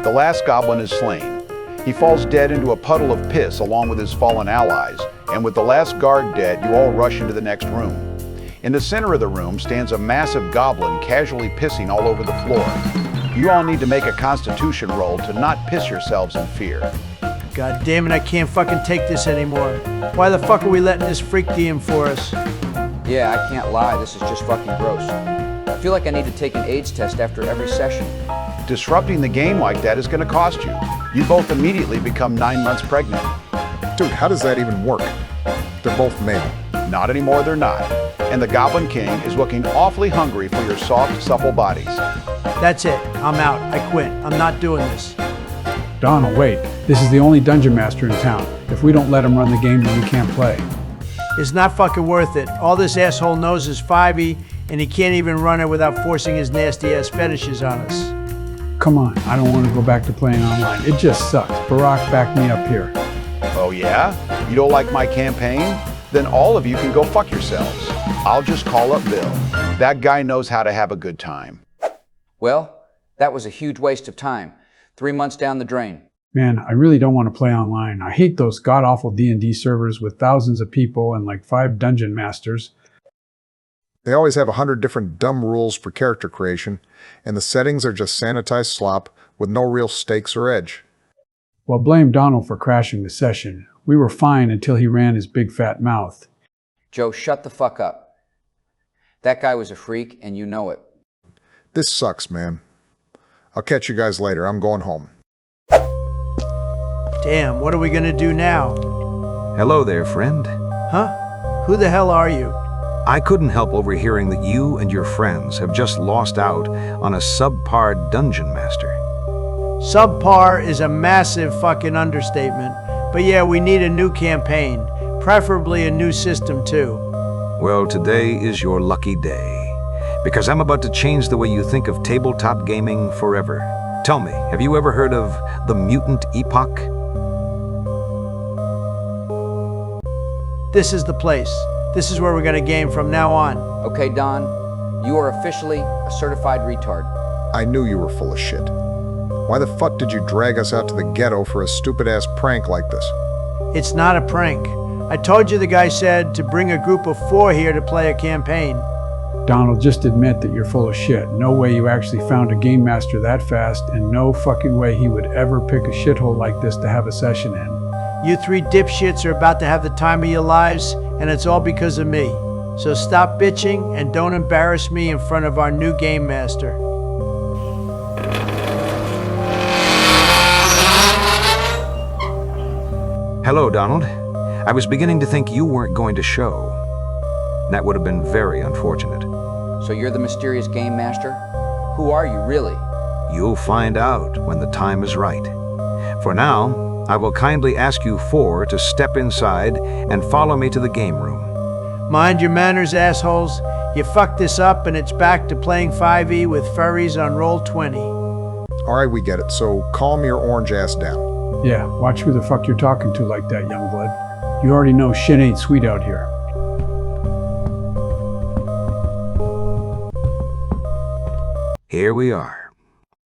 The last goblin is slain. He falls dead into a puddle of piss along with his fallen allies, and with the last guard dead, you all rush into the next room. In the center of the room stands a massive goblin casually pissing all over the floor. You all need to make a constitution roll to not piss yourselves in fear. God damn it, I can't fucking take this anymore. Why the fuck are we letting this freak DM for us? Yeah, I can't lie, this is just fucking gross. I feel like I need to take an AIDS test after every session. Disrupting the game like that is going to cost you. You both immediately become 9 months pregnant. Dude, how does that even work? They're both male. Not anymore, they're not. And the Goblin King is looking awfully hungry for your soft, supple bodies. That's it. I'm out. I quit. I'm not doing this. Donald, wait. This is the only dungeon master in town. If we don't let him run the game, then we can't play. It's not fucking worth it. All this asshole knows is 5e, and he can't even run it without forcing his nasty-ass fetishes on us. Come on, I don't want to go back to playing online. It just sucks. Barack, back me up here. Oh yeah? You don't like my campaign? Then all of you can go fuck yourselves. I'll just call up Bill. That guy knows how to have a good time. Well, that was a huge waste of time. 3 months down the drain. Man, I really don't want to play online. I hate those god-awful D&D servers with thousands of people and like 5 dungeon masters. They always have 100 different dumb rules for character creation, and the settings are just sanitized slop with no real stakes or edge. Well, blame Donald for crashing the session. We were fine until he ran his big fat mouth. Joe, shut the fuck up. That guy was a freak, and you know it. This sucks, man. I'll catch you guys later. I'm going home. Damn, what are we gonna do now? Hello there, friend. Huh? Who the hell are you? I couldn't help overhearing that you and your friends have just lost out on a subpar dungeon master. Subpar is a massive fucking understatement. But yeah, we need a new campaign. Preferably a new system, too. Well, today is your lucky day, because I'm about to change the way you think of tabletop gaming forever. Tell me, have you ever heard of the Mutant Epoch? This is the place. This is where we're gonna game from now on. Okay, Don, you are officially a certified retard. I knew you were full of shit. Why the fuck did you drag us out to the ghetto for a stupid-ass prank like this? It's not a prank. I told you the guy said to bring a group of 4 here to play a campaign. Donald, just admit that you're full of shit. No way you actually found a game master that fast, and no fucking way he would ever pick a shithole like this to have a session in. You 3 dipshits are about to have the time of your lives, and it's all because of me. So stop bitching and don't embarrass me in front of our new game master. Hello, Donald. I was beginning to think you weren't going to show. That would have been very unfortunate. So you're the mysterious game master? Who are you, really? You'll find out when the time is right. For now, I will kindly ask you 4 to step inside and follow me to the game room. Mind your manners, assholes. You fucked this up and it's back to playing 5e with furries on roll 20. Alright, we get it, so calm your orange ass down. Yeah, watch who the fuck you're talking to like that, young blood. You already know shit ain't sweet out here. Here we are.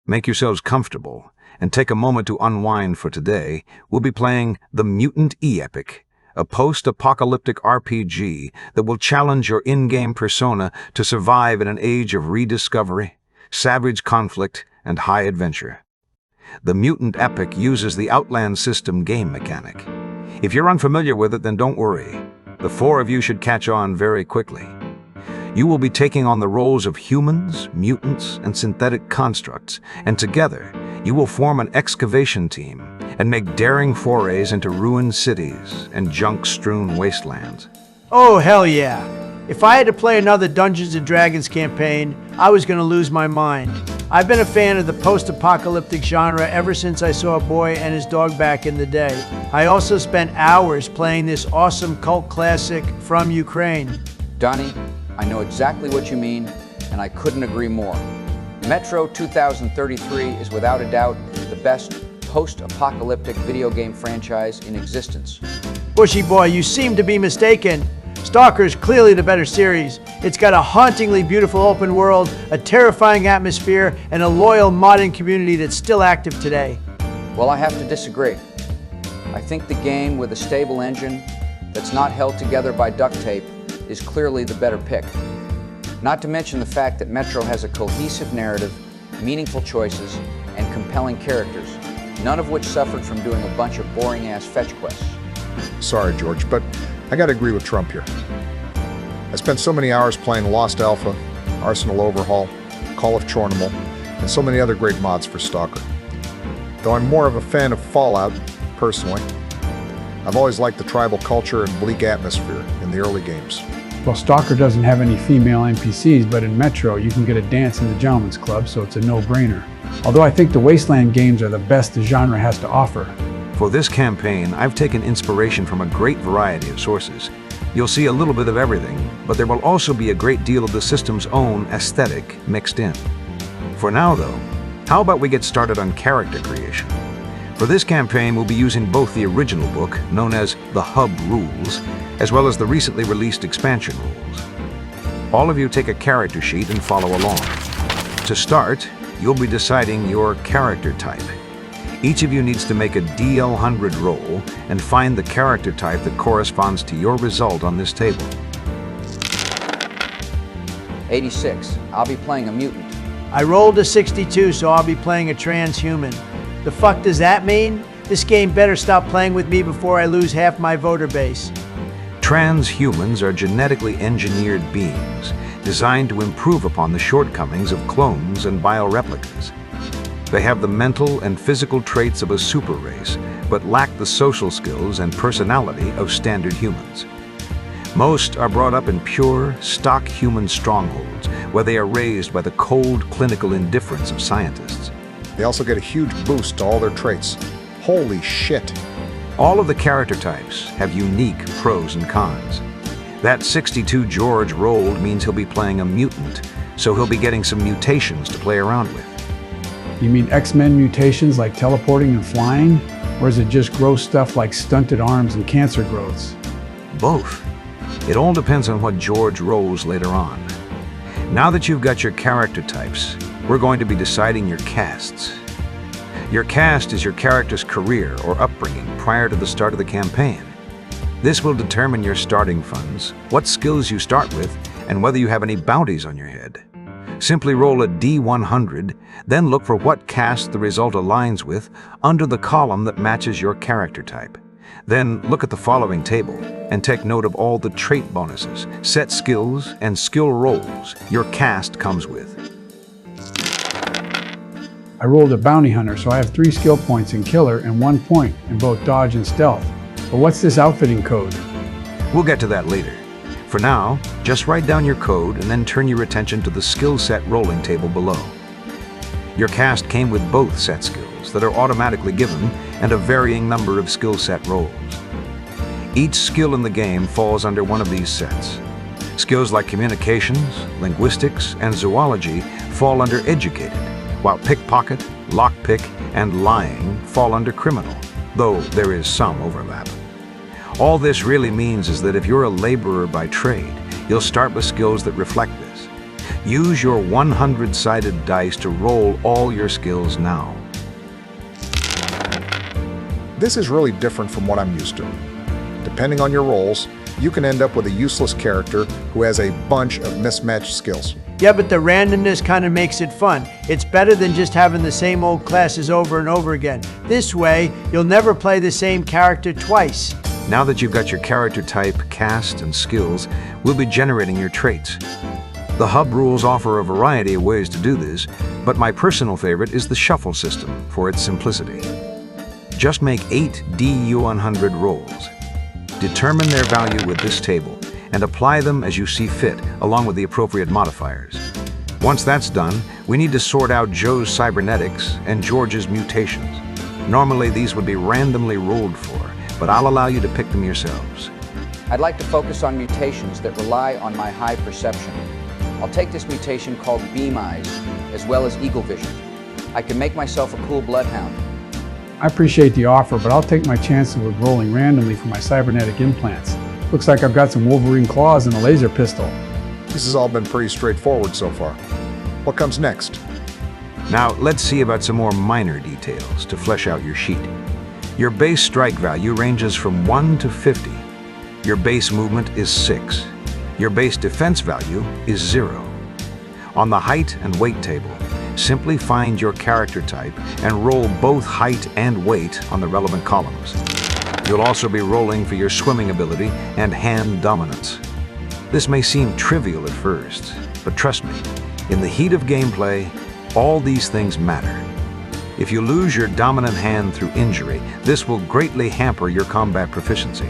Make yourselves comfortable and take a moment to unwind. For today, we'll be playing the Mutant Epoch, a post-apocalyptic RPG that will challenge your in-game persona to survive in an age of rediscovery, savage conflict, and high adventure. The Mutant Epoch uses the Outland system game mechanic. If you're unfamiliar with it, then don't worry. The 4 of you should catch on very quickly. You will be taking on the roles of humans, mutants, and synthetic constructs, and together, you will form an excavation team and make daring forays into ruined cities and junk-strewn wastelands. Oh, hell yeah. If I had to play another Dungeons & Dragons campaign, I was gonna lose my mind. I've been a fan of the post-apocalyptic genre ever since I saw a boy and his dog back in the day. I also spent hours playing this awesome cult classic from Ukraine. Donnie, I know exactly what you mean, and I couldn't agree more. Metro 2033 is without a doubt the best post-apocalyptic video game franchise in existence. Bushy boy, you seem to be mistaken. Stalker is clearly the better series. It's got a hauntingly beautiful open world, a terrifying atmosphere, and a loyal modding community that's still active today. Well, I have to disagree. I think the game with a stable engine that's not held together by duct tape is clearly the better pick. Not to mention the fact that Metro has a cohesive narrative, meaningful choices, and compelling characters, none of which suffered from doing a bunch of boring-ass fetch quests. Sorry, George, but I gotta agree with Trump here. I spent so many hours playing Lost Alpha, Arsenal Overhaul, Call of Chornimal, and so many other great mods for Stalker. Though I'm more of a fan of Fallout, personally, I've always liked the tribal culture and bleak atmosphere in the early games. Well, Stalker doesn't have any female NPCs, but in Metro you can get a dance in the Gentleman's Club, so it's a no-brainer. Although I think the Wasteland games are the best the genre has to offer. For this campaign, I've taken inspiration from a great variety of sources. You'll see a little bit of everything, but there will also be a great deal of the system's own aesthetic mixed in. For now, though, how about we get started on character creation? For this campaign, we'll be using both the original book, known as the Hub Rules, as well as the recently released expansion rules. All of you take a character sheet and follow along. To start, you'll be deciding your character type. Each of you needs to make a DL100 roll and find the character type that corresponds to your result on this table. 86. I'll be playing a mutant. I rolled a 62, so I'll be playing a transhuman. The fuck does that mean? This game better stop playing with me before I lose half my voter base. Transhumans are genetically engineered beings designed to improve upon the shortcomings of clones and bioreplicas. They have the mental and physical traits of a super race, but lack the social skills and personality of standard humans. Most are brought up in pure, stock human strongholds, where they are raised by the cold clinical indifference of scientists. They also get a huge boost to all their traits. Holy shit. All of the character types have unique pros and cons. That 62 George rolled means he'll be playing a mutant, so he'll be getting some mutations to play around with. You mean X-Men mutations like teleporting and flying? Or is it just gross stuff like stunted arms and cancer growths? Both. It all depends on what George rolls later on. Now that you've got your character types, we're going to be deciding your casts. Your cast is your character's career or upbringing prior to the start of the campaign. This will determine your starting funds, what skills you start with, and whether you have any bounties on your head. Simply roll a D100, then look for what cast the result aligns with under the column that matches your character type. Then look at the following table and take note of all the trait bonuses, set skills, and skill rolls your cast comes with. I rolled a bounty hunter, so I have 3 skill points in killer and 1 point in both dodge and stealth. But what's this outfitting code? We'll get to that later. For now, just write down your code and then turn your attention to the skill set rolling table below. Your cast came with both set skills that are automatically given and a varying number of skill set rolls. Each skill in the game falls under one of these sets. Skills like communications, linguistics, and zoology fall under educated, while pickpocket, lockpick, and lying fall under criminal, though there is some overlap. All this really means is that if you're a laborer by trade, you'll start with skills that reflect this. Use your 100-sided dice to roll all your skills now. This is really different from what I'm used to. Depending on your rolls, you can end up with a useless character who has a bunch of mismatched skills. Yeah, but the randomness kind of makes it fun. It's better than just having the same old classes over and over again. This way, you'll never play the same character twice. Now that you've got your character type, cast, and skills, we'll be generating your traits. The Hub rules offer a variety of ways to do this, but my personal favorite is the shuffle system for its simplicity. Just make 8 DU100 rolls. Determine their value with this table, and apply them as you see fit, along with the appropriate modifiers. Once that's done, we need to sort out Joe's cybernetics and George's mutations. Normally, these would be randomly rolled for, but I'll allow you to pick them yourselves. I'd like to focus on mutations that rely on my high perception. I'll take this mutation called Beam Eyes, as well as Eagle Vision. I can make myself a cool bloodhound. I appreciate the offer, but I'll take my chances with rolling randomly for my cybernetic implants. Looks like I've got some Wolverine claws and a laser pistol. This has all been pretty straightforward so far. What comes next? Now, let's see about some more minor details to flesh out your sheet. Your base strike value ranges from 1 to 50. Your base movement is 6. Your base defense value is 0. On the height and weight table, simply find your character type and roll both height and weight on the relevant columns. You'll also be rolling for your swimming ability and hand dominance. This may seem trivial at first, but trust me, in the heat of gameplay, all these things matter. If you lose your dominant hand through injury, this will greatly hamper your combat proficiency.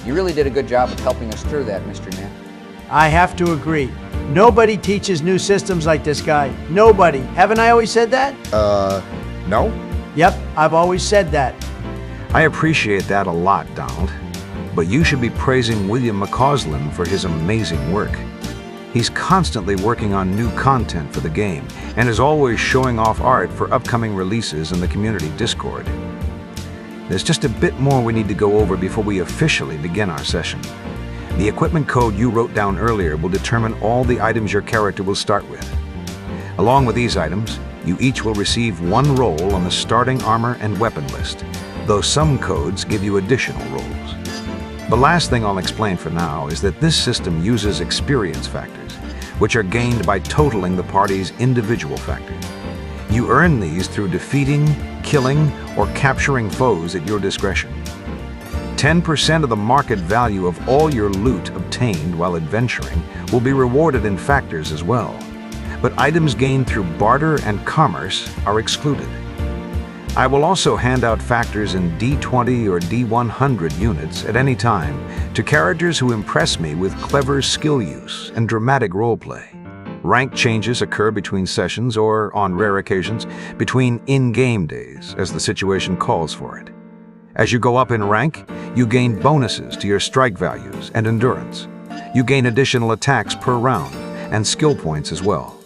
You really did a good job of helping us through that, Mr. Man. I have to agree. Nobody teaches new systems like this guy. Nobody. Haven't I always said that? No? Yep, I've always said that. I appreciate that a lot, Donald, but you should be praising William McCausland for his amazing work. He's constantly working on new content for the game and is always showing off art for upcoming releases in the community Discord. There's just a bit more we need to go over before we officially begin our session. The equipment code you wrote down earlier will determine all the items your character will start with. Along with these items, you each will receive 1 roll on the starting armor and weapon list, though some codes give you additional rolls. The last thing I'll explain for now is that this system uses experience factors, which are gained by totaling the party's individual factors. You earn these through defeating, killing, or capturing foes at your discretion. 10% of the market value of all your loot obtained while adventuring will be rewarded in factors as well, but items gained through barter and commerce are excluded. I will also hand out factors in D20 or D100 units at any time to characters who impress me with clever skill use and dramatic roleplay. Rank changes occur between sessions or, on rare occasions, between in-game days as the situation calls for it. As you go up in rank, you gain bonuses to your strike values and endurance. You gain additional attacks per round and skill points as well.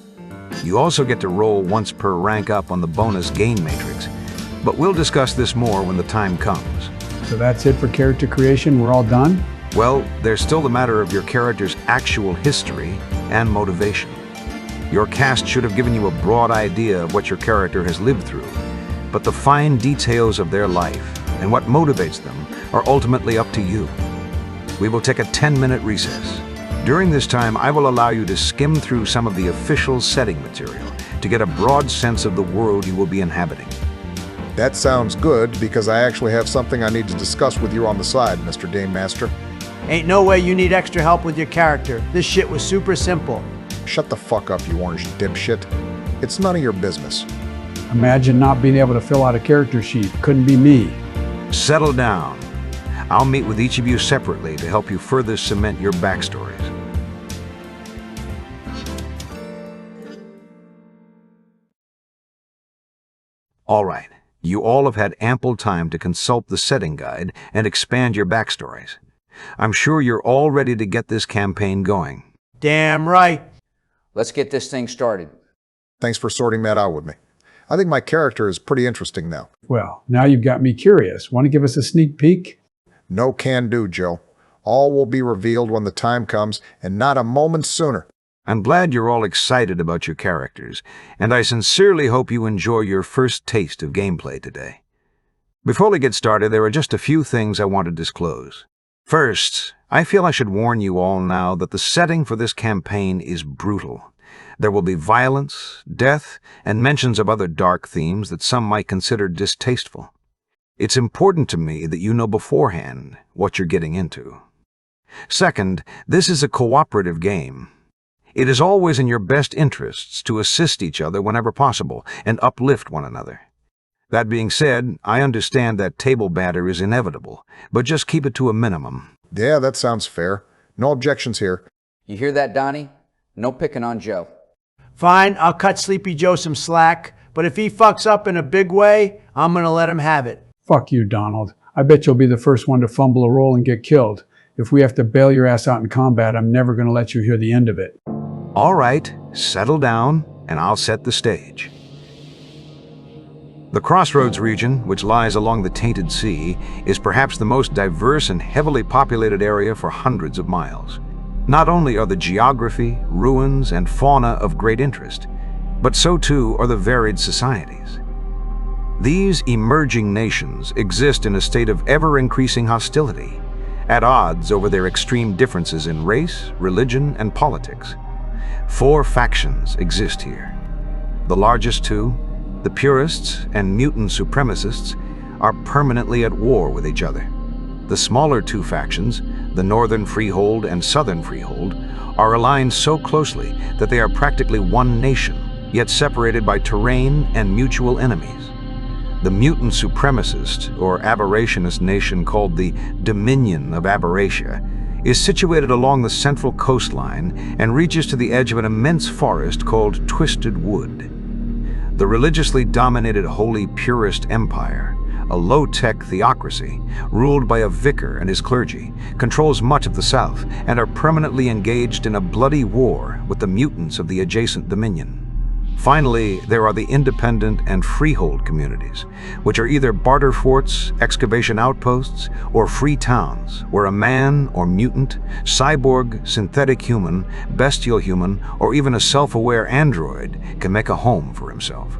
You also get to roll once per rank up on the bonus gain matrix, but we'll discuss this more when the time comes. So that's it for character creation? We're all done? Well, there's still the matter of your character's actual history and motivation. Your cast should have given you a broad idea of what your character has lived through, but the fine details of their life and what motivates them are ultimately up to you. We will take a 10-minute recess. During this time, I will allow you to skim through some of the official setting material to get a broad sense of the world you will be inhabiting. That sounds good, because I actually have something I need to discuss with you on the side, Mr. Game Master. Ain't no way you need extra help with your character. This shit was super simple. Shut the fuck up, you orange dipshit. It's none of your business. Imagine not being able to fill out a character sheet. Couldn't be me. Settle down. I'll meet with each of you separately to help you further cement your backstories. All right, you all have had ample time to consult the setting guide and expand your backstories. I'm sure you're all ready to get this campaign going. Damn right. Let's get this thing started. Thanks for sorting that out with me. I think my character is pretty interesting now. Well, now you've got me curious. Want to give us a sneak peek? No can do, Joe. All will be revealed when the time comes, and not a moment sooner. I'm glad you're all excited about your characters, and I sincerely hope you enjoy your first taste of gameplay today. Before we get started, there are just a few things I want to disclose. First, I feel I should warn you all now that the setting for this campaign is brutal. There will be violence, death, and mentions of other dark themes that some might consider distasteful. It's important to me that you know beforehand what you're getting into. Second, this is a cooperative game. It is always in your best interests to assist each other whenever possible and uplift one another. That being said, I understand that table banter is inevitable, but just keep it to a minimum. Yeah, that sounds fair. No objections here. You hear that, Donnie? No picking on Joe. Fine, I'll cut Sleepy Joe some slack, but if he fucks up in a big way, I'm gonna let him have it. Fuck you, Donald. I bet you'll be the first one to fumble a roll and get killed. If we have to bail your ass out in combat, I'm never going to let you hear the end of it. All right, settle down, and I'll set the stage. The Crossroads region, which lies along the Tainted Sea, is perhaps the most diverse and heavily populated area for hundreds of miles. Not only are the geography, ruins, and fauna of great interest, but so too are the varied societies. These emerging nations exist in a state of ever-increasing hostility, at odds over their extreme differences in race, religion, and politics. 4 factions exist here. The largest two, the purists and mutant supremacists, are permanently at war with each other. The smaller 2 factions, the Northern Freehold and Southern Freehold, are aligned so closely that they are practically one nation, yet separated by terrain and mutual enemies. The mutant supremacist or aberrationist nation called the Dominion of Aberratia is situated along the central coastline and reaches to the edge of an immense forest called Twisted Wood. The religiously dominated Holy Purist Empire, a low-tech theocracy ruled by a vicar and his clergy, controls much of the south and are permanently engaged in a bloody war with the mutants of the adjacent dominion. Finally, there are the independent and freehold communities, which are either barter forts, excavation outposts, or free towns where a man or mutant, cyborg, synthetic human, bestial human, or even a self-aware android can make a home for himself.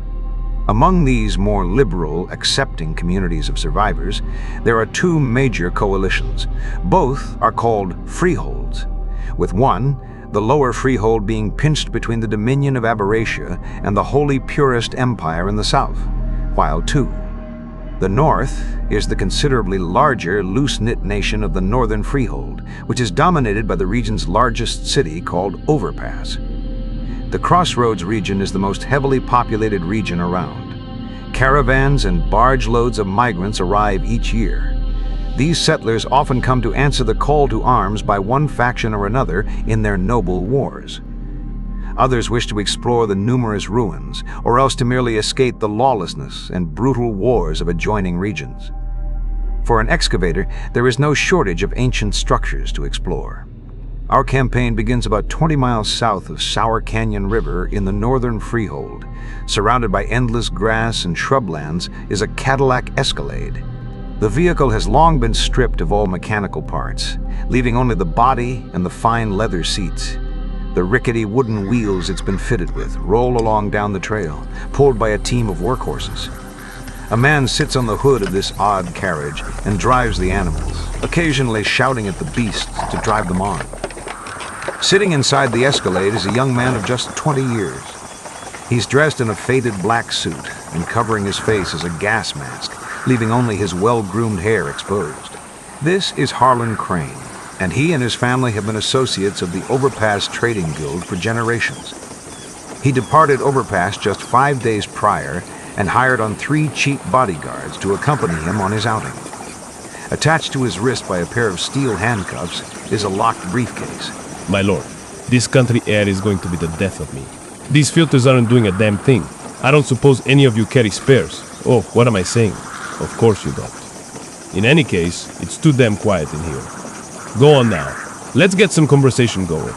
Among these more liberal, accepting communities of survivors, there are 2 major coalitions. Both are called freeholds, with one, the lower freehold being pinched between the Dominion of Aberratia and the Holy Purist Empire in the south, while 2, the north, is the considerably larger, loose-knit nation of the Northern Freehold, which is dominated by the region's largest city called Overpass. The Crossroads region is the most heavily populated region around. Caravans and barge loads of migrants arrive each year. These settlers often come to answer the call to arms by one faction or another in their noble wars. Others wish to explore the numerous ruins, or else to merely escape the lawlessness and brutal wars of adjoining regions. For an excavator, there is no shortage of ancient structures to explore. Our campaign begins about 20 miles south of Sour Canyon River in the Northern Freehold. Surrounded by endless grass and shrublands is a Cadillac Escalade. The vehicle has long been stripped of all mechanical parts, leaving only the body and the fine leather seats. The rickety wooden wheels it's been fitted with roll along down the trail, pulled by a team of workhorses. A man sits on the hood of this odd carriage and drives the animals, occasionally shouting at the beasts to drive them on. Sitting inside the Escalade is a young man of just 20 years. He's dressed in a faded black suit, and covering his face is a gas mask, leaving only his well-groomed hair exposed. This is Harlan Crane, and he and his family have been associates of the Overpass Trading Guild for generations. He departed Overpass just 5 days prior and hired on 3 cheap bodyguards to accompany him on his outing. Attached to his wrist by a pair of steel handcuffs is a locked briefcase. My lord, this country air is going to be the death of me. These filters aren't doing a damn thing. I don't suppose any of you carry spares. Oh, what am I saying? Of course you don't. In any case, it's too damn quiet in here. Go on now. Let's get some conversation going.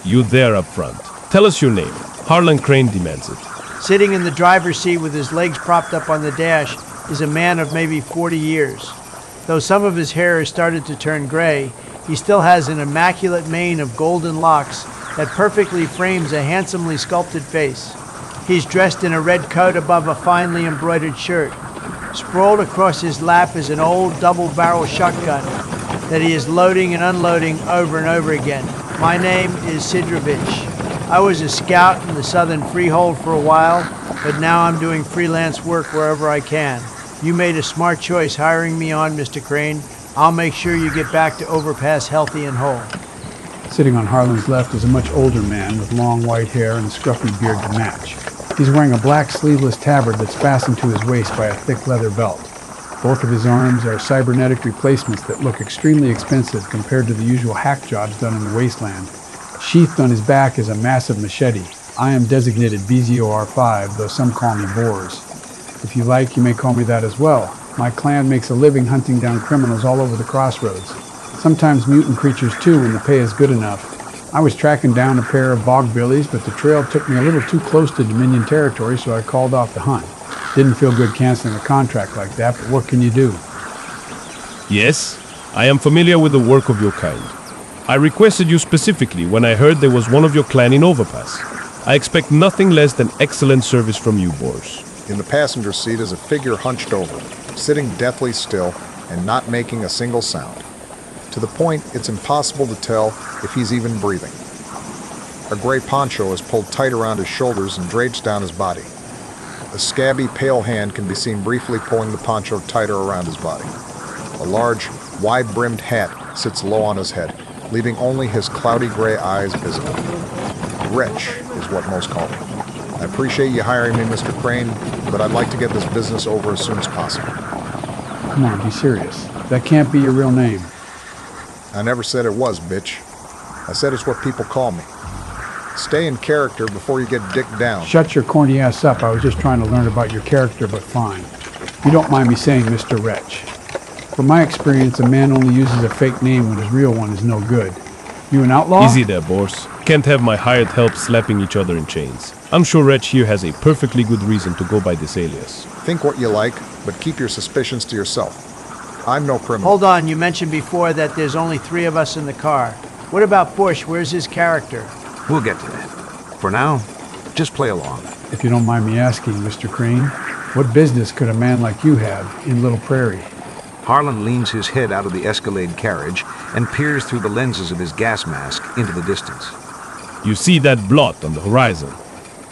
You there up front. Tell us your name. Harlan Crane demands it. Sitting in the driver's seat with his legs propped up on the dash is a man of maybe 40 years. Though some of his hair has started to turn gray, he still has an immaculate mane of golden locks that perfectly frames a handsomely sculpted face. He's dressed in a red coat above a finely embroidered shirt. Sprawled across his lap is an old double-barrel shotgun that he is loading and unloading over and over again. My name is Sidrovich. I was a scout in the Southern Freehold for a while, but now I'm doing freelance work wherever I can. You made a smart choice hiring me on, Mr. Crane. I'll make sure you get back to Overpass healthy and whole. Sitting on Harlan's left is a much older man with long white hair and a scruffy beard to match. He's wearing a black sleeveless tabard that's fastened to his waist by a thick leather belt. Both of his arms are cybernetic replacements that look extremely expensive compared to the usual hack jobs done in the wasteland. Sheathed on his back is a massive machete. I am designated BZOR5, though some call me Boars. If you like, you may call me that as well. My clan makes a living hunting down criminals all over the Crossroads. Sometimes mutant creatures too, when the pay is good enough. I was tracking down a pair of bog billies, but the trail took me a little too close to Dominion territory, so I called off the hunt. Didn't feel good canceling a contract like that, but what can you do? Yes, I am familiar with the work of your kind. I requested you specifically when I heard there was one of your clan in Overpass. I expect nothing less than excellent service from you, Boars. In the passenger seat is a figure hunched over, sitting deathly still and not making a single sound. To the point, it's impossible to tell if he's even breathing. A gray poncho is pulled tight around his shoulders and drapes down his body. A scabby, pale hand can be seen briefly pulling the poncho tighter around his body. A large, wide-brimmed hat sits low on his head, leaving only his cloudy gray eyes visible. Wretch is what most call me. I appreciate you hiring me, Mr. Crane, but I'd like to get this business over as soon as possible. Come on, be serious. That can't be your real name. I never said it was, bitch. I said it's what people call me. Stay in character before you get dicked down. Shut your corny ass up. I was just trying to learn about your character, but fine. You don't mind me saying Mr. Wretch. From my experience, a man only uses a fake name when his real one is no good. You an outlaw? Easy there, Boars. Can't have my hired help slapping each other in chains. I'm sure Wretch here has a perfectly good reason to go by this alias. Think what you like, but keep your suspicions to yourself. I'm no criminal. Hold on, you mentioned before that there's only 3 of us in the car. What about Bush? Where's his character? We'll get to that. For now, just play along. If you don't mind me asking, Mr. Crane, what business could a man like you have in Little Prairie? Harlan leans his head out of the Escalade carriage and peers through the lenses of his gas mask into the distance. You see that blot on the horizon?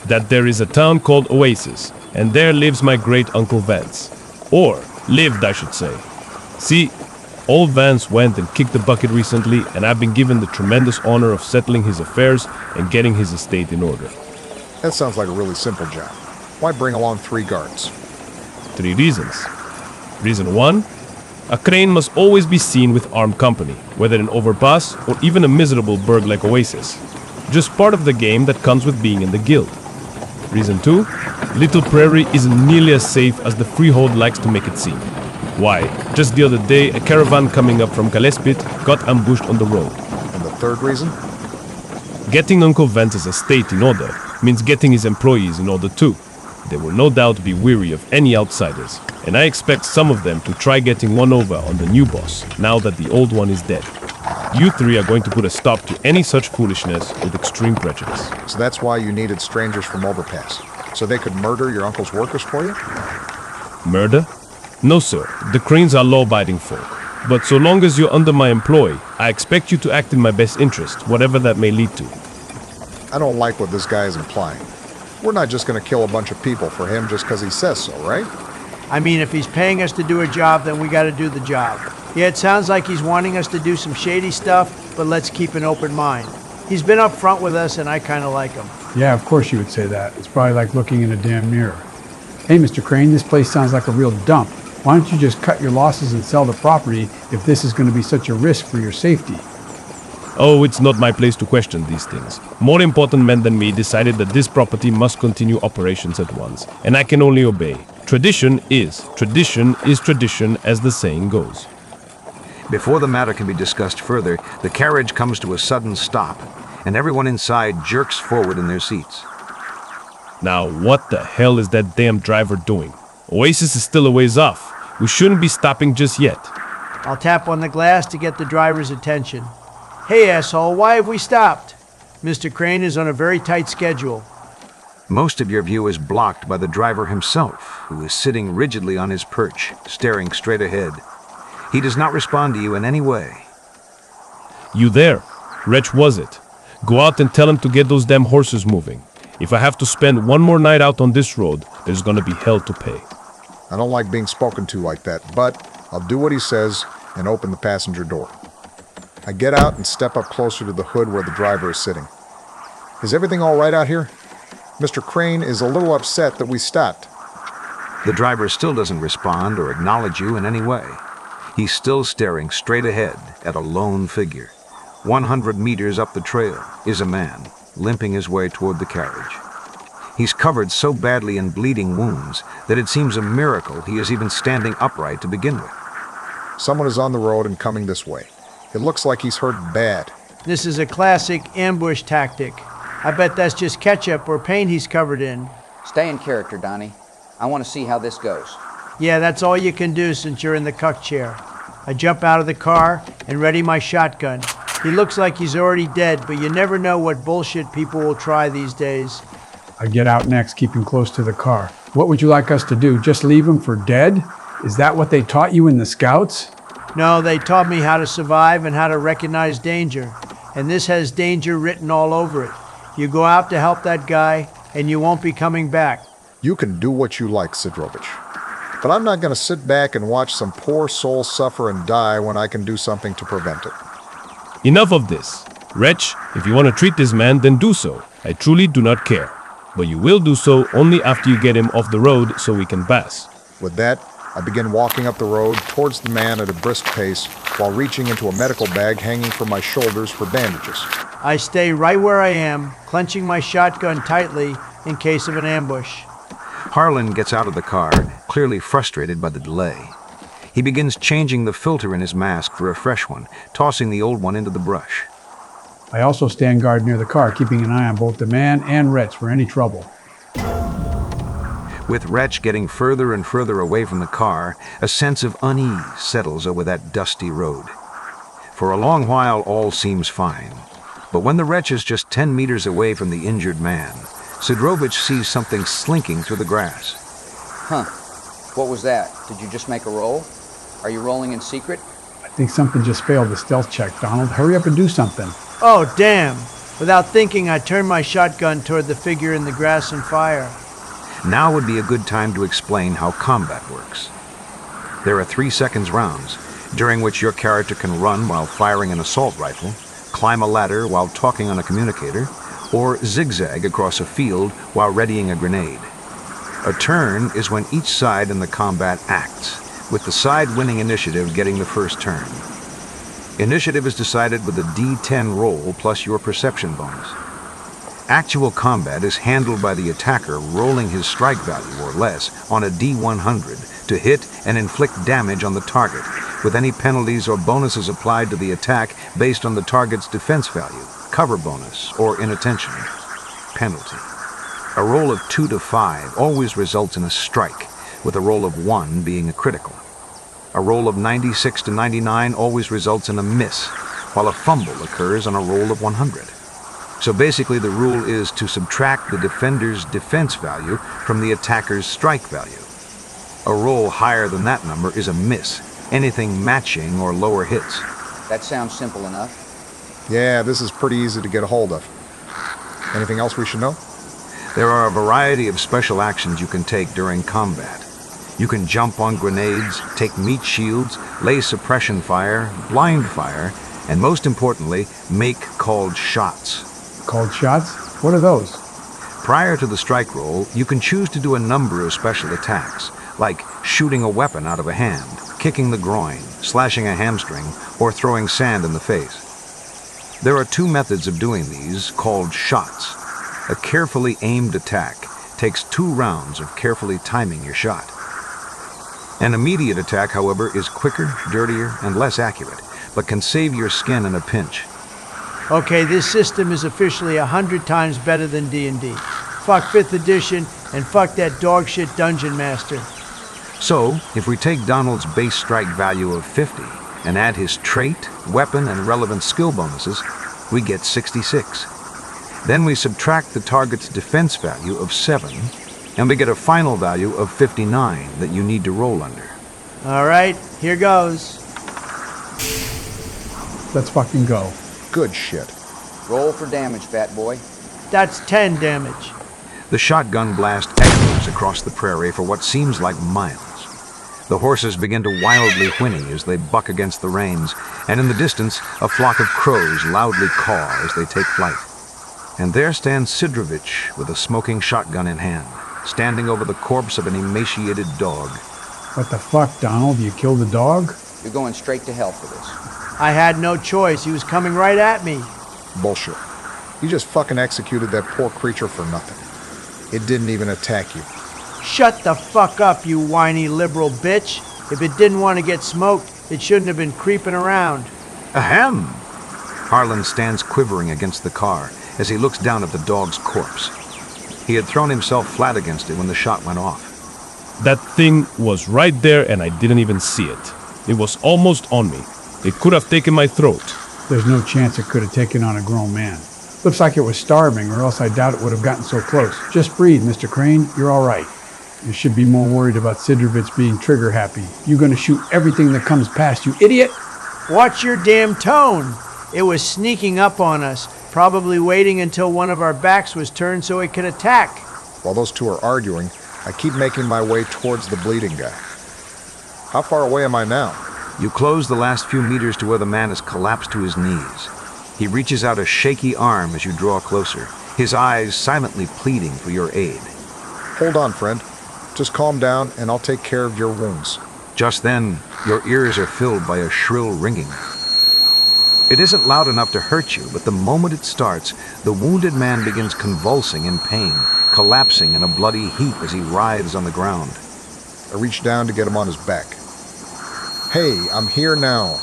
That there is a town called Oasis, and there lives my great-uncle Vance. Or, lived, I should say. See, old Vance went and kicked the bucket recently, and I've been given the tremendous honor of settling his affairs and getting his estate in order. That sounds like a really simple job. Why bring along 3 guards? 3 reasons. Reason 1, a Crane must always be seen with armed company, whether in Overpass or even a miserable burg like Oasis. Just part of the game that comes with being in the guild. Reason 2, Little Prairie isn't nearly as safe as the Freehold likes to make it seem. Why? Just the other day, a caravan coming up from Gillespie got ambushed on the road. And the third reason? Getting Uncle Vance's estate in order means getting his employees in order too. They will no doubt be weary of any outsiders, and I expect some of them to try getting one over on the new boss, now that the old one is dead. You 3 are going to put a stop to any such foolishness with extreme prejudice. So that's why you needed strangers from Overpass, so they could murder your uncle's workers for you? Murder? No, sir. The Cranes are law-abiding folk. But so long as you're under my employ, I expect you to act in my best interest, whatever that may lead to. I don't like what this guy is implying. We're not just going to kill a bunch of people for him just because he says so, right? I mean, if he's paying us to do a job, then we gotta do the job. Yeah, it sounds like he's wanting us to do some shady stuff, but let's keep an open mind. He's been up front with us, and I kinda like him. Yeah, of course you would say that. It's probably like looking in a damn mirror. Hey, Mr. Crane, this place sounds like a real dump. Why don't you just cut your losses and sell the property if this is going to be such a risk for your safety? Oh, it's not my place to question these things. More important men than me decided that this property must continue operations at once, and I can only obey. Tradition is tradition, as the saying goes. Before the matter can be discussed further, the carriage comes to a sudden stop, and everyone inside jerks forward in their seats. Now, what the hell is that damn driver doing? Oasis is still a ways off. We shouldn't be stopping just yet. I'll tap on the glass to get the driver's attention. Hey, asshole, why have we stopped? Mr. Crane is on a very tight schedule. Most of your view is blocked by the driver himself, who is sitting rigidly on his perch, staring straight ahead. He does not respond to you in any way. You there? Wretch was it? Go out and tell him to get those damn horses moving. If I have to spend one more night out on this road, there's gonna be hell to pay. I don't like being spoken to like that, but I'll do what he says and open the passenger door. I get out and step up closer to the hood where the driver is sitting. Is everything all right out here? Mr. Crane is a little upset that we stopped. The driver still doesn't respond or acknowledge you in any way. He's still staring straight ahead at a lone figure. 100 meters up the trail is a man, limping his way toward the carriage. He's covered so badly in bleeding wounds that it seems a miracle he is even standing upright to begin with. Someone is on the road and coming this way. It looks like he's hurt bad. This is a classic ambush tactic. I bet that's just ketchup or paint he's covered in. Stay in character, Donnie. I want to see how this goes. Yeah, that's all you can do since you're in the cuck chair. I jump out of the car and ready my shotgun. He looks like he's already dead, but you never know what bullshit people will try these days. I get out next, keeping close to the car. What would you like us to do? Just leave him for dead? Is that what they taught you in the Scouts? No, they taught me how to survive and how to recognize danger. And this has danger written all over it. You go out to help that guy, and you won't be coming back. You can do what you like, Sidrovich. But I'm not going to sit back and watch some poor soul suffer and die when I can do something to prevent it. Enough of this. Wretch, if you want to treat this man, then do so. I truly do not care. But you will do so only after you get him off the road so we can pass. With that, I begin walking up the road towards the man at a brisk pace while reaching into a medical bag hanging from my shoulders for bandages. I stay right where I am, clenching my shotgun tightly in case of an ambush. Harlan gets out of the car, clearly frustrated by the delay. He begins changing the filter in his mask for a fresh one, tossing the old one into the brush. I also stand guard near the car, keeping an eye on both the man and Wretch for any trouble. With Wretch getting further and further away from the car, a sense of unease settles over that dusty road. For a long while, all seems fine. But when the Wretch is just 10 meters away from the injured man, Sidrovich sees something slinking through the grass. Huh. What was that? Did you just make a roll? Are you rolling in secret? I think something just failed the stealth check, Donald. Hurry up and do something. Oh, damn. Without thinking, I turn my shotgun toward the figure in the grass and fire. Now would be a good time to explain how combat works. There are 3 seconds rounds, during which your character can run while firing an assault rifle, climb a ladder while talking on a communicator, or zigzag across a field while readying a grenade. A turn is when each side in the combat acts, with the side winning initiative getting the first turn. Initiative is decided with a D10 roll plus your perception bonus. Actual combat is handled by the attacker rolling his strike value or less on a D100 to hit and inflict damage on the target, with any penalties or bonuses applied to the attack based on the target's defense value, cover bonus, or inattention penalty. A roll of 2 to 5 always results in a strike, with a roll of 1 being a critical. A roll of 96 to 99 always results in a miss, while a fumble occurs on a roll of 100. So basically the rule is to subtract the defender's defense value from the attacker's strike value. A roll higher than that number is a miss, anything matching or lower hits. That sounds simple enough. Yeah, this is pretty easy to get a hold of. Anything else we should know? There are a variety of special actions you can take during combat. You can jump on grenades, take meat shields, lay suppression fire, blind fire, and most importantly, make called shots. Called shots? What are those? Prior to the strike roll, you can choose to do a number of special attacks, like shooting a weapon out of a hand, kicking the groin, slashing a hamstring, or throwing sand in the face. There are 2 methods of doing these, called shots. A carefully aimed attack takes 2 rounds of carefully timing your shot. An immediate attack, however, is quicker, dirtier, and less accurate, but can save your skin in a pinch. Okay, this system is officially 100 times better than D&D. Fuck 5th edition, and fuck that dogshit dungeon master. So, if we take Donald's base strike value of 50 and add his trait, weapon, and relevant skill bonuses, we get 66. Then we subtract the target's defense value of 7, and we get a final value of 59 that you need to roll under. All right, here goes. Let's fucking go. Good shit. Roll for damage, fat boy. That's 10 damage. The shotgun blast echoes across the prairie for what seems like miles. The horses begin to wildly whinny as they buck against the reins, and in the distance, a flock of crows loudly caw as they take flight. And there stands Sidrovich with a smoking shotgun in hand, standing over the corpse of an emaciated dog. What the fuck, Donald? You killed the dog? You're going straight to hell for this. I had no choice. He was coming right at me. Bullshit. You just fucking executed that poor creature for nothing. It didn't even attack you. Shut the fuck up, you whiny liberal bitch. If it didn't want to get smoked, it shouldn't have been creeping around. Ahem! Harlan stands quivering against the car as he looks down at the dog's corpse. He had thrown himself flat against it when the shot went off. That thing was right there and I didn't even see it. It was almost on me. It could have taken my throat. There's no chance it could have taken on a grown man. Looks like it was starving, or else I doubt it would have gotten so close. Just breathe, Mr. Crane. You're all right. You should be more worried about Sidrovitz being trigger happy. You're gonna shoot everything that comes past, you idiot! Watch your damn tone. It was sneaking up on us, probably waiting until one of our backs was turned so it could attack. While those two are arguing, I keep making my way towards the bleeding guy. How far away am I now? You close the last few meters to where the man has collapsed to his knees. He reaches out a shaky arm as you draw closer, his eyes silently pleading for your aid. Hold on, friend. Just calm down and I'll take care of your wounds. Just then, your ears are filled by a shrill ringing. It isn't loud enough to hurt you, but the moment it starts, the wounded man begins convulsing in pain, collapsing in a bloody heap as he writhes on the ground. I reach down to get him on his back. Hey, I'm here now.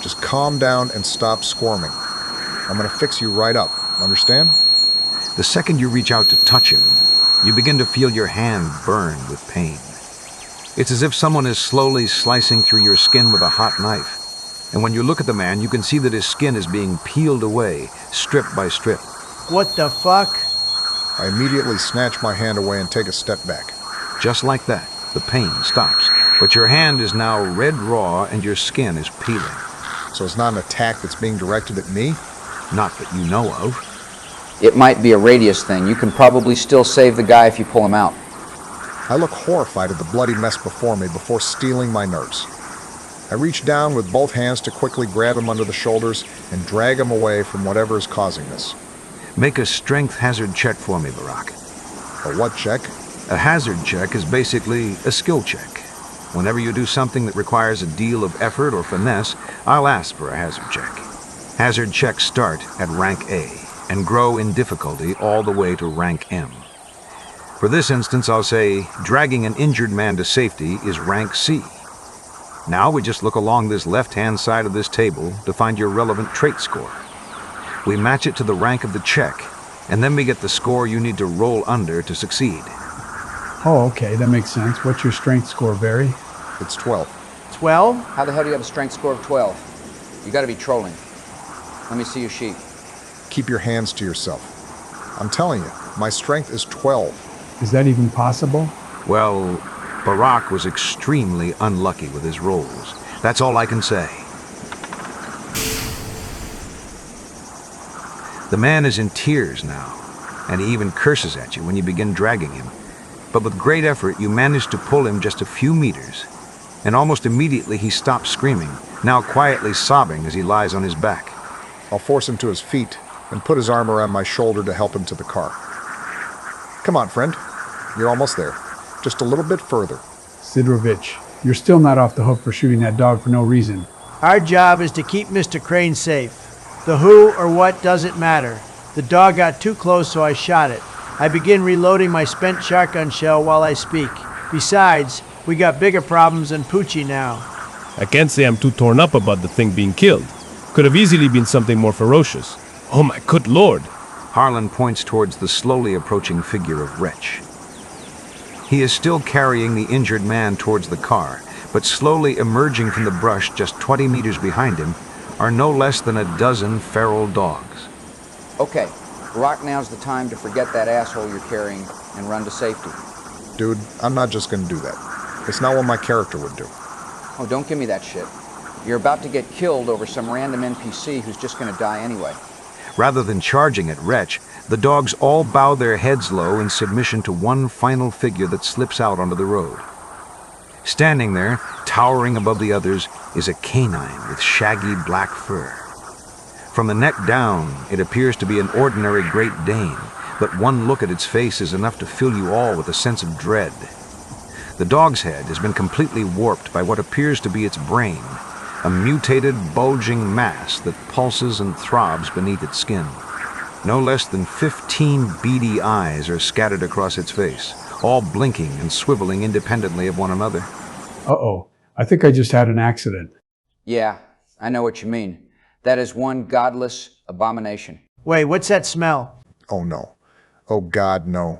Just calm down and stop squirming. I'm gonna fix you right up, understand? The second you reach out to touch him, you begin to feel your hand burn with pain. It's as if someone is slowly slicing through your skin with a hot knife. And when you look at the man, you can see that his skin is being peeled away, strip by strip. What the fuck? I immediately snatch my hand away and take a step back. Just like that, the pain stops. But your hand is now red raw and your skin is peeling. So it's not an attack that's being directed at me? Not that you know of. It might be a radius thing. You can probably still save the guy if you pull him out. I look horrified at the bloody mess before me before steeling my nerves. I reach down with both hands to quickly grab him under the shoulders and drag him away from whatever is causing this. Make a strength hazard check for me, Barack. A what check? A hazard check is basically a skill check. Whenever you do something that requires a deal of effort or finesse, I'll ask for a hazard check. Hazard checks start at rank A and grow in difficulty all the way to rank M. For this instance, I'll say dragging an injured man to safety is rank C. Now we just look along this left-hand side of this table to find your relevant trait score. We match it to the rank of the check, and then we get the score you need to roll under to succeed. Oh, okay, that makes sense. What's your strength score, Barry? It's 12. 12? How the hell do you have a strength score of 12? You gotta be trolling. Let me see your sheet. Keep your hands to yourself. I'm telling you, my strength is 12. Is that even possible? Well, Barack was extremely unlucky with his rolls. That's all I can say. The man is in tears now, and he even curses at you when you begin dragging him. But with great effort, you manage to pull him just a few meters, and almost immediately he stops screaming, now quietly sobbing as he lies on his back. I'll force him to his feet and put his arm around my shoulder to help him to the car. Come on, friend. You're almost there. Just a little bit further. Sidrovitch, you're still not off the hook for shooting that dog for no reason. Our job is to keep Mr. Crane safe. The who or what doesn't matter. The dog got too close, so I shot it. I begin reloading my spent shotgun shell while I speak. Besides, we got bigger problems than Poochie now. I can't say I'm too torn up about the thing being killed. Could have easily been something more ferocious. Oh my good lord. Harlan points towards the slowly approaching figure of Wretch. He is still carrying the injured man towards the car, but slowly emerging from the brush just 20 meters behind him are no less than a dozen feral dogs. Okay, Barack, now's the time to forget that asshole you're carrying and run to safety. Dude, I'm not just gonna do that. It's not what my character would do. Oh, don't give me that shit. You're about to get killed over some random NPC who's just gonna die anyway. Rather than charging at Wretch, the dogs all bow their heads low in submission to one final figure that slips out onto the road. Standing there, towering above the others, is a canine with shaggy black fur. From the neck down, it appears to be an ordinary Great Dane, but one look at its face is enough to fill you all with a sense of dread. The dog's head has been completely warped by what appears to be its brain, a mutated, bulging mass that pulses and throbs beneath its skin. No less than 15 beady eyes are scattered across its face, all blinking and swiveling independently of one another. Uh-oh, I think I just had an accident. Yeah, I know what you mean. That is one godless abomination. Wait, what's that smell? Oh no. Oh God, no.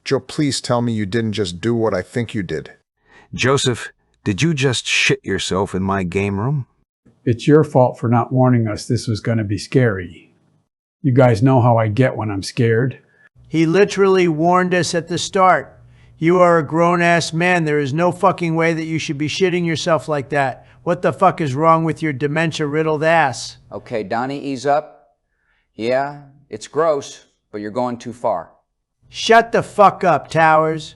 Joe, please tell me you didn't just do what I think you did. Joseph, did you just shit yourself in my game room? It's your fault for not warning us this was going to be scary. You guys know how I get when I'm scared. He literally warned us at the start. You are a grown-ass man. There is no fucking way that you should be shitting yourself like that. What the fuck is wrong with your dementia-riddled ass? Okay, Donnie, ease up. Yeah, it's gross, but you're going too far. Shut the fuck up, Towers.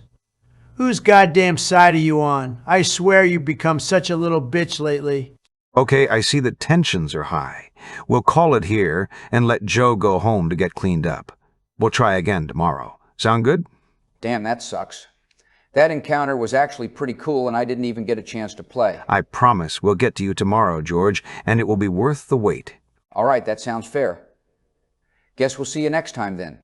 Whose goddamn side are you on? I swear you've become such a little bitch lately. Okay, I see that tensions are high. We'll call it here and let Joe go home to get cleaned up. We'll try again tomorrow. Sound good? Damn, that sucks. That encounter was actually pretty cool, and I didn't even get a chance to play. I promise we'll get to you tomorrow, George, and it will be worth the wait. All right, that sounds fair. Guess we'll see you next time then.